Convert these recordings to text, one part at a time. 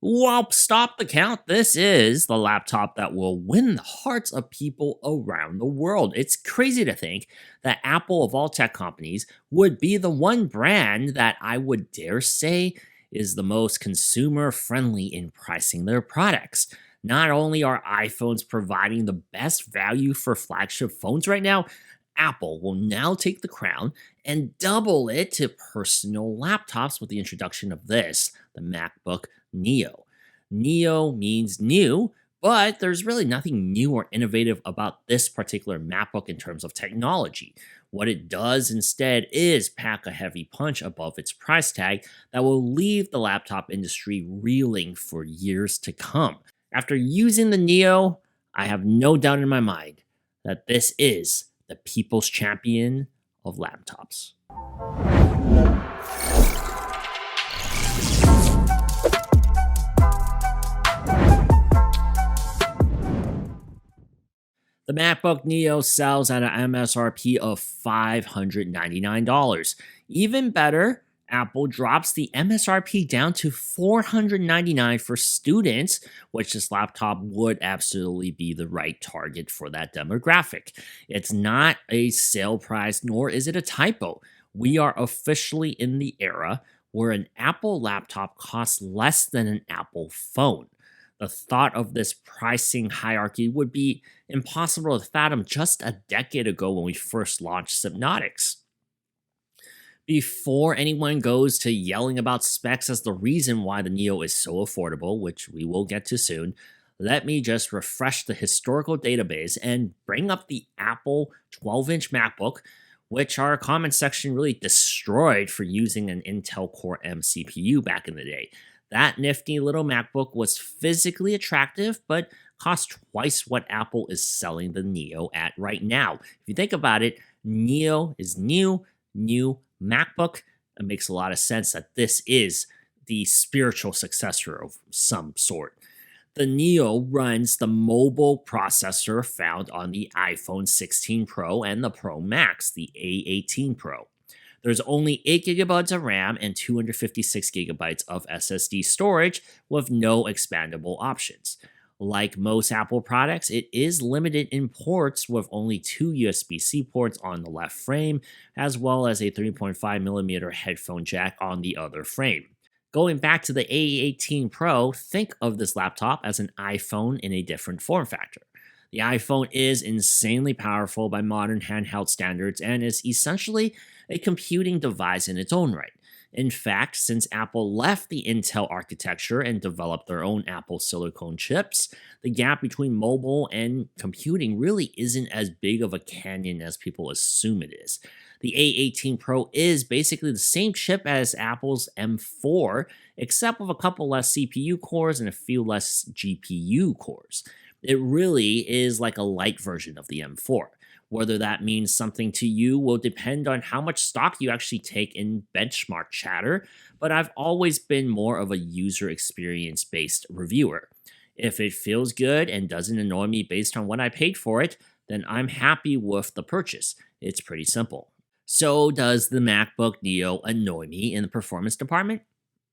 Well, stop the count. This is the laptop that will win the hearts of people around the world. It's crazy to think that Apple, of all tech companies, would be the one brand that I would dare say is the most consumer friendly in pricing their products. Not only are iPhones providing the best value for flagship phones right now, Apple will now take the crown and double it to personal laptops with the introduction of this, the MacBook Neo. Neo means new, but there's really nothing new or innovative about this particular MacBook in terms of technology. What it does instead is pack a heavy punch above its price tag that will leave the laptop industry reeling for years to come. After using the Neo, I have no doubt in my mind that this is the people's champion of laptops. The MacBook Neo sells at an MSRP of $599. Even better, Apple drops the MSRP down to $499 for students, which this laptop would absolutely be the right target for that demographic. It's not a sale price, nor is it a typo. We are officially in the era where an Apple laptop costs less than an Apple phone. The thought of this pricing hierarchy would be impossible to fathom just a decade ago when we first launched Sypnotix. Before anyone goes to yelling about specs as the reason why the Neo is so affordable, which we will get to soon, let me just refresh the historical database and bring up the Apple 12-inch MacBook, which our comment section really destroyed for using an Intel Core M CPU back in the day. That nifty little MacBook was physically attractive, but cost twice what Apple is selling the Neo at right now. If you think about it, Neo is new MacBook. It makes a lot of sense that this is the spiritual successor of some sort. The Neo runs the mobile processor found on the iPhone 16 Pro and the Pro Max, the A18 Pro. There's only 8 gigabytes of RAM and 256 gigabytes of SSD storage with no expandable options. Like most Apple products, it is limited in ports with only 2 USB-C ports on the left frame, as well as a 3.5mm headphone jack on the other frame. Going back to the A18 Pro, think of this laptop as an iPhone in a different form factor. The iPhone is insanely powerful by modern handheld standards and is essentially a computing device in its own right. In fact, since Apple left the Intel architecture and developed their own Apple silicon chips, the gap between mobile and computing really isn't as big of a canyon as people assume it is. The A18 Pro is basically the same chip as Apple's M4, except with a couple less CPU cores and a few less GPU cores. It really is like a light version of the M4. Whether that means something to you will depend on how much stock you actually take in benchmark chatter, but I've always been more of a user experience based reviewer. If it feels good and doesn't annoy me based on what I paid for it, then I'm happy with the purchase. It's pretty simple. So, does the MacBook Neo annoy me in the performance department?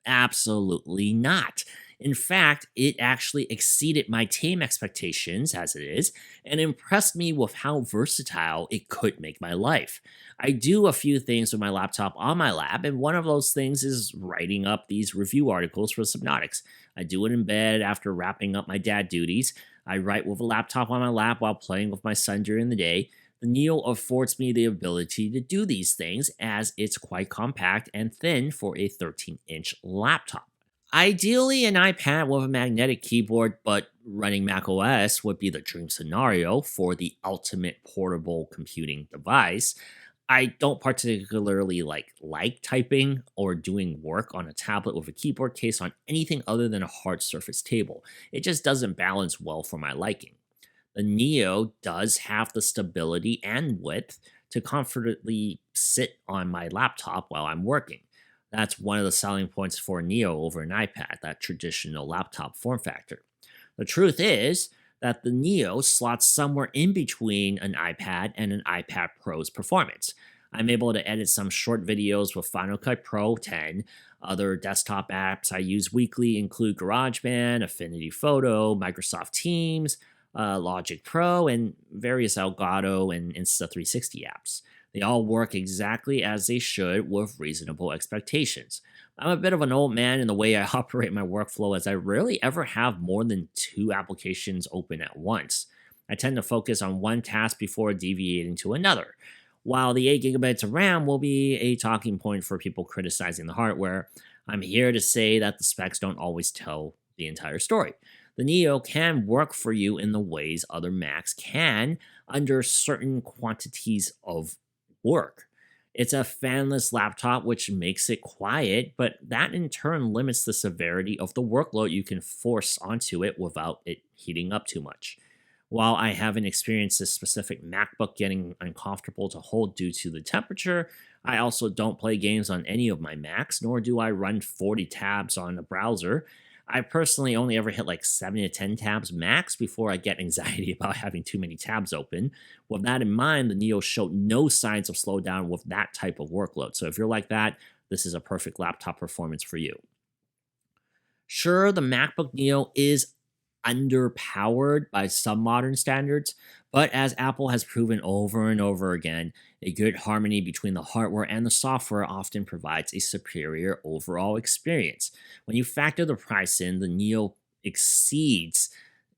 Absolutely not. In fact, it actually exceeded my tame expectations as it is, and impressed me with how versatile it could make my life. I do a few things with my laptop on my lap, and one of those things is writing up these review articles for Sypnotix. I do it in bed after wrapping up my dad duties. I write with a laptop on my lap while playing with my son during the day. The Neo affords me the ability to do these things as it's quite compact and thin for a 13-inch laptop. Ideally, an iPad with a magnetic keyboard, but running macOS would be the dream scenario for the ultimate portable computing device. I don't particularly like typing or doing work on a tablet with a keyboard case on anything other than a hard surface table. It just doesn't balance well for my liking. The Neo does have the stability and width to comfortably sit on my laptop while I'm working. That's one of the selling points for Neo over an iPad, that traditional laptop form factor. The truth is that the Neo slots somewhere in between an iPad and an iPad Pro's performance. I'm able to edit some short videos with Final Cut Pro 10 Other desktop apps I use weekly include GarageBand, Affinity Photo, Microsoft Teams, Logic Pro, and various Elgato and Insta360 apps. They all work exactly as they should with reasonable expectations. I'm a bit of an old man in the way I operate my workflow, as I rarely ever have more than two applications open at once. I tend to focus on one task before deviating to another. While the 8 gigabytes of RAM will be a talking point for people criticizing the hardware, I'm here to say that the specs don't always tell the entire story. The Neo can work for you in the ways other Macs can under certain quantities of work. It's a fanless laptop, which makes it quiet, but that in turn limits the severity of the workload you can force onto it without it heating up too much. While I haven't experienced this specific MacBook getting uncomfortable to hold due to the temperature, I also don't play games on any of my Macs, nor do I run 40 tabs on a browser. I personally only ever hit like 7 to 10 tabs max before I get anxiety about having too many tabs open. With that in mind, the Neo showed no signs of slowdown with that type of workload. So if you're like that, this is a perfect laptop performance for you. Sure, the MacBook Neo is underpowered by some modern standards, but as Apple has proven over and over again, a good harmony between the hardware and the software often provides a superior overall experience. When you factor the price in, the Neo exceeds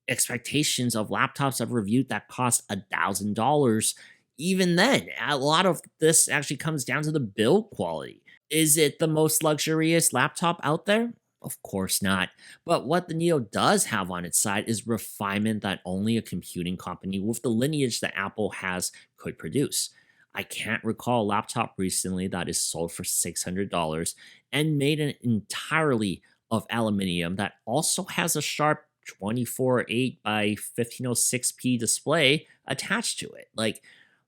expectations of laptops I've reviewed that cost $1,000. Even then, a lot of this actually comes down to the build quality. Is it the most luxurious laptop out there? Of course not. But what the Neo does have on its side is refinement that only a computing company with the lineage that Apple has could produce. I can't recall a laptop recently that is sold for $600 and made entirely of aluminium that also has a sharp 24.8 by 1506p display attached to it. Like,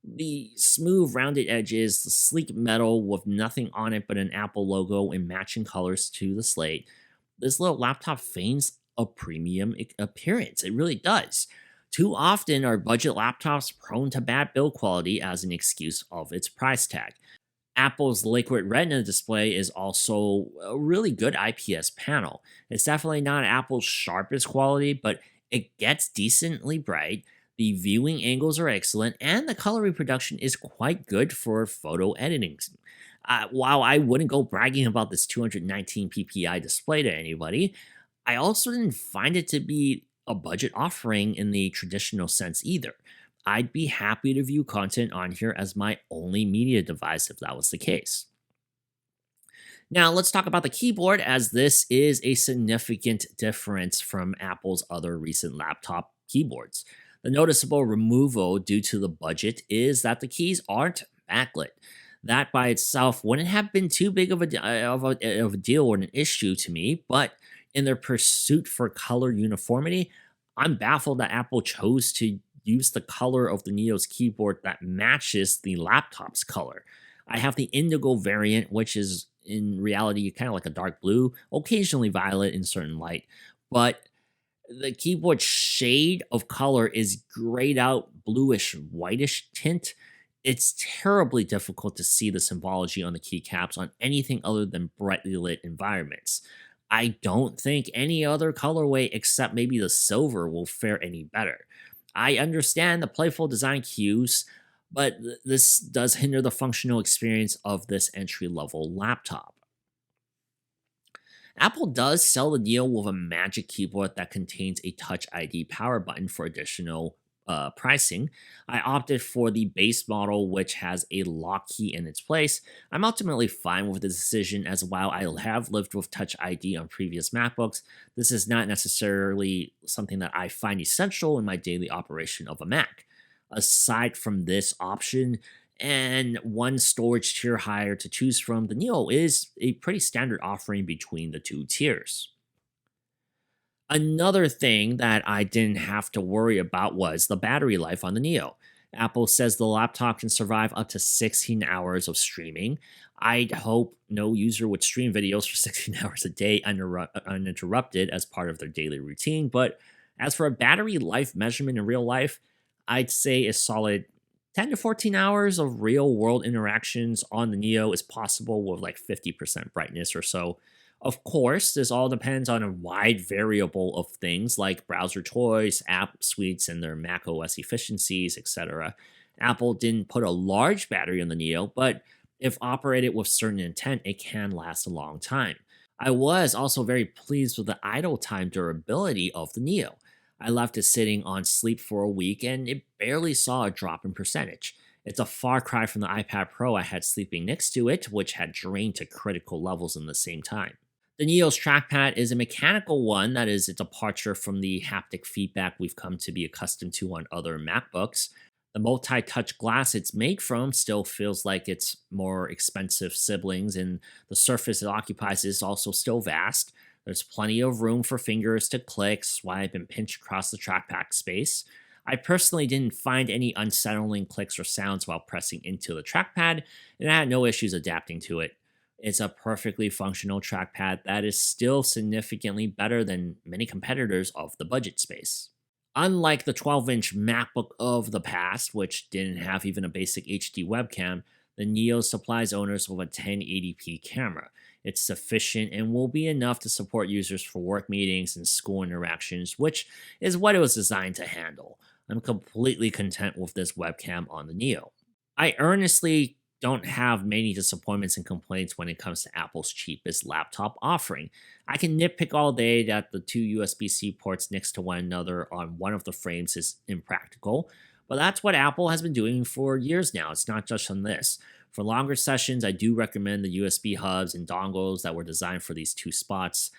the smooth rounded edges, the sleek metal with nothing on it but an Apple logo in matching colors to the slate. This little laptop feigns a premium appearance. It really does. Too often are budget laptops prone to bad build quality as an excuse of its price tag. Apple's Liquid Retina display is also a really good IPS panel. It's definitely not Apple's sharpest quality, but it gets decently bright. The viewing angles are excellent, and the color reproduction is quite good for photo editing. While I wouldn't go bragging about this 219 ppi display to anybody, I also didn't find it to be a budget offering in the traditional sense either. I'd be happy to view content on here as my only media device if that was the case. Now, let's talk about the keyboard, as this is a significant difference from Apple's other recent laptop keyboards. The noticeable removal due to the budget is that the keys aren't backlit. That by itself wouldn't have been too big of a deal or an issue to me, but in their pursuit for color uniformity, I'm baffled that Apple chose to use the color of the Neo's keyboard that matches the laptop's color. I have the indigo variant, which is in reality kind of like a dark blue, occasionally violet in certain light, but the keyboard shade of color is grayed out bluish whitish tint. It's terribly difficult to see the symbology on the keycaps on anything other than brightly lit environments. I don't think any other colorway except maybe the silver will fare any better. I understand the playful design cues, but this does hinder the functional experience of this entry level laptop. Apple does sell the Neo with a magic keyboard that contains a Touch ID power button for additional pricing. I opted for the base model, which has a lock key in its place. I'm ultimately fine with the decision, as while I have lived with Touch ID on previous MacBooks, this is not necessarily something that I find essential in my daily operation of a Mac. Aside from this option, and one storage tier higher to choose from, the Neo is a pretty standard offering between the two tiers. Another thing that I didn't have to worry about was the battery life on the Neo. Apple says the laptop can survive up to 16 hours of streaming. I'd hope no user would stream videos for 16 hours a day uninterrupted as part of their daily routine, but as for a battery life measurement in real life, I'd say a solid 10 to 14 hours of real world interactions on the Neo is possible with like 50% brightness or so. Of course, this all depends on a wide variable of things like browser choice, app suites, and their Mac OS efficiencies, etc. Apple didn't put a large battery on the Neo, but if operated with certain intent, it can last a long time. I was also very pleased with the idle time durability of the Neo. I left it sitting on sleep for a week and it barely saw a drop in percentage. It's a far cry from the iPad Pro I had sleeping next to it, which had drained to critical levels in the same time. The Neo's trackpad is a mechanical one that is a departure from the haptic feedback we've come to be accustomed to on other MacBooks. The multi touch glass it's made from still feels like its more expensive siblings, and the surface it occupies is also still vast. There's plenty of room for fingers to click, swipe, and pinch across the trackpad space. I personally didn't find any unsettling clicks or sounds while pressing into the trackpad, and I had no issues adapting to it. It's a perfectly functional trackpad that is still significantly better than many competitors of the budget space. Unlike the 12-inch MacBook of the past, which didn't have even a basic HD webcam, the Neo supplies owners with a 1080p camera. It's sufficient and will be enough to support users for work meetings and school interactions, which is what it was designed to handle. I'm completely content with this webcam on the Neo. I earnestly don't have many disappointments and complaints when it comes to Apple's cheapest laptop offering. I can nitpick all day that the two USB-C ports next to one another on one of the frames is impractical, but that's what Apple has been doing for years now. It's not just on this. For longer sessions, I do recommend the USB hubs and dongles that were designed for these two spots.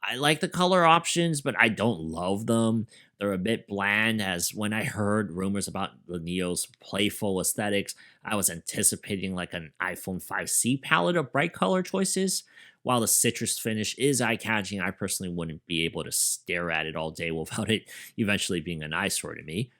I like the color options, but I don't love them. They're a bit bland, as when I heard rumors about the Neo's playful aesthetics, I was anticipating like an iPhone 5C palette of bright color choices. While the citrus finish is eye-catching, I personally wouldn't be able to stare at it all day without it eventually being an eyesore to me.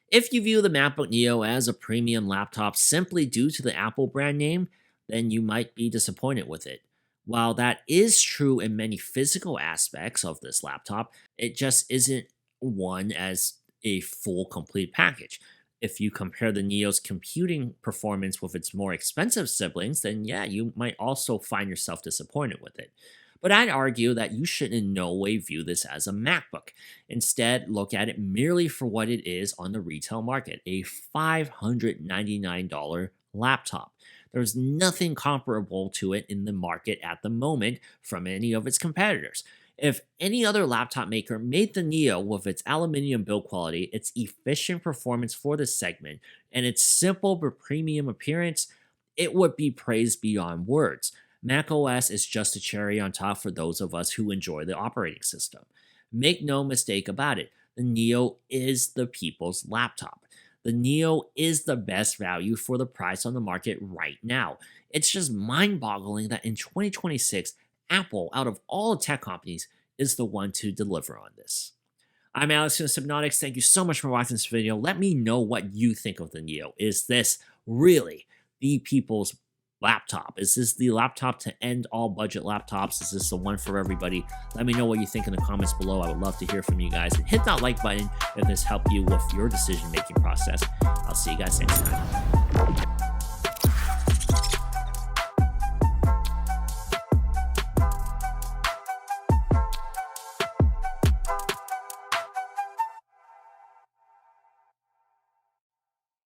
If you view the MacBook Neo as a premium laptop simply due to the Apple brand name, then you might be disappointed with it. While that is true in many physical aspects of this laptop, it just isn't one as a full complete package. If you compare the Neo's computing performance with its more expensive siblings, then yeah, you might also find yourself disappointed with it. But I'd argue that you should in no way view this as a MacBook. Instead, look at it merely for what it is on the retail market, a $599 laptop. There's nothing comparable to it in the market at the moment from any of its competitors. If any other laptop maker made the Neo with its aluminum build quality, its efficient performance for this segment, and its simple but premium appearance, it would be praised beyond words. macOS is just a cherry on top for those of us who enjoy the operating system. Make no mistake about it, the Neo is the people's laptop. The Neo is the best value for the price on the market right now. It's just mind-boggling that in 2026, Apple, out of all the tech companies, is the one to deliver on this. I'm Alex from Sypnotix. Thank you so much for watching this video. Let me know what you think of the Neo. Is this really the people's laptop? Is this the laptop to end all budget laptops? Is this the one for everybody? Let me know what you think in the comments below. I would love to hear from you guys. And hit that like button if this helped you with your decision-making process. I'll see you guys next time.